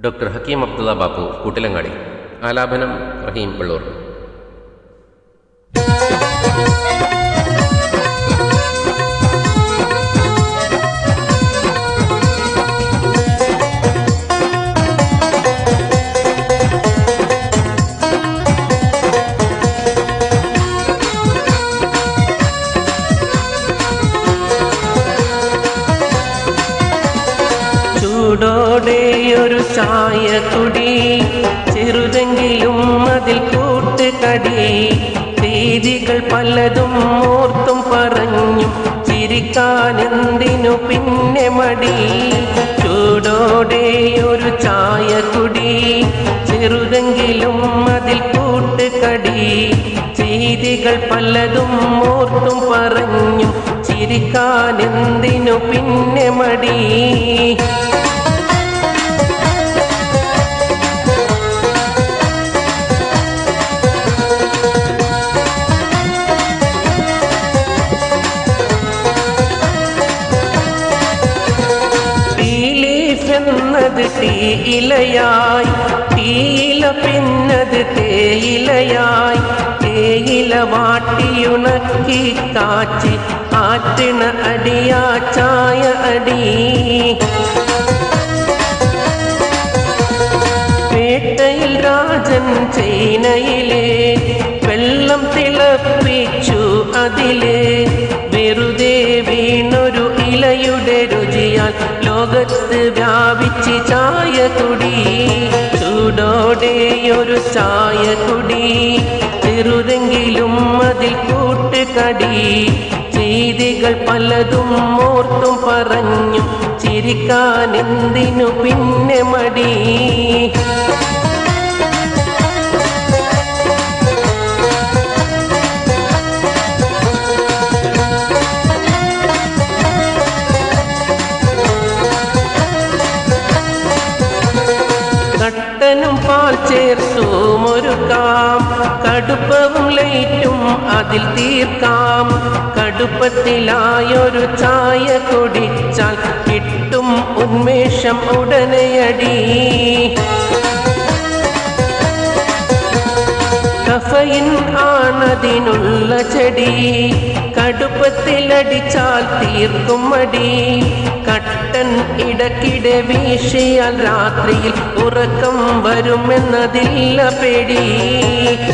Doctor Hakeem Abdulla Bapu Koottilangadi. ആലാപനം റഹീം പള്ളൂർ. ചൂടോടെയൊരു ചായ കുടി, ചെറുതെങ്കിലും അതിൽ കൂട്ടുകടി, രീതികൾ പലതും ഓർത്തും പറഞ്ഞും ചിരിക്കാനെന്തിനു പിന്നെ മടി. ചൂടോടെയൊരു ചായ കുടി, ചെറുതെങ്കിലും അതിൽ കൂട്ടുകടി, രീതികൾ പലതും ഓർത്തും പറഞ്ഞും ചിരിക്കാനെന്തിനു പിന്നെ മടി. എന്നത് തീയിലയായി, തീയില പിന്നത് തേയിലയായി, തേയില വാട്ടിയുണക്കി കാച്ചി ആറ്റിണ അടിയാ ചായ അടി. പേട്ടയിൽ രാജൻ ചൈനയിലെ വെള്ളം തിളപ്പിച്ചു അതിലെ, വെറുതെ വീണൊരു ഇലയുടെ രുചിയാൽ ലോകത്ത് വ്യാപിച്ച് ചായ കുടി. ചൂടോടെയൊരു ചായ കുടി, ചെറുതെങ്കിലും അതിൽ കൂട്ടുകടി, ചെയ്തികൾ പലതും ഓർത്തും പറഞ്ഞും ചിരിക്കാനെന്തിനു പിന്നെ മടി. കട്ടനും പാൽ ചേർത്തും ഒരുക്കാം, കടുപ്പവും ലൈറ്റും അതിൽ തീർക്കാം. കടുപ്പത്തിലായൊരു ചായ കുടിച്ചാൽ കിട്ടും ഉന്മേഷം ഉടനെയടി. കഫയിൻ ആണതിനുള്ള ചെടി, കടുപ്പത്തിലടിച്ചാൽ തീർക്കും മടി. കട്ടൻ ഇടക്കിടെ വീശിയാൽ രാത്രിയിൽ ഉറക്കം വരുമെന്നതില്ല പേടി.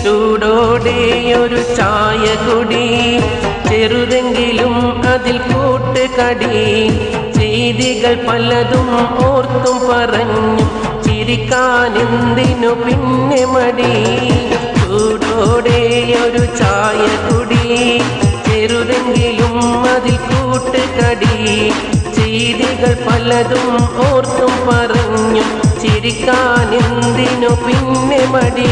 ചൂടോടെയൊരു ചായ കുടി, ചെറുതെങ്കിലും അതിൽ കൂട്ടുകടി, ചെയ്തികൾ പലതും ഓർത്തും പറഞ്ഞും ചിരിക്കാനെന്തിനു പിന്നെ മടി. ചൂടോടെയൊരു ചായ കുടി, ചെറുതെങ്കിലും അതിൽ കൂട്ടുകടി, ചെയ്തികൾ പലതും ഓർത്തും പറഞ്ഞും ചിരിക്കാനെന്തിനു പിന്നെ മടി.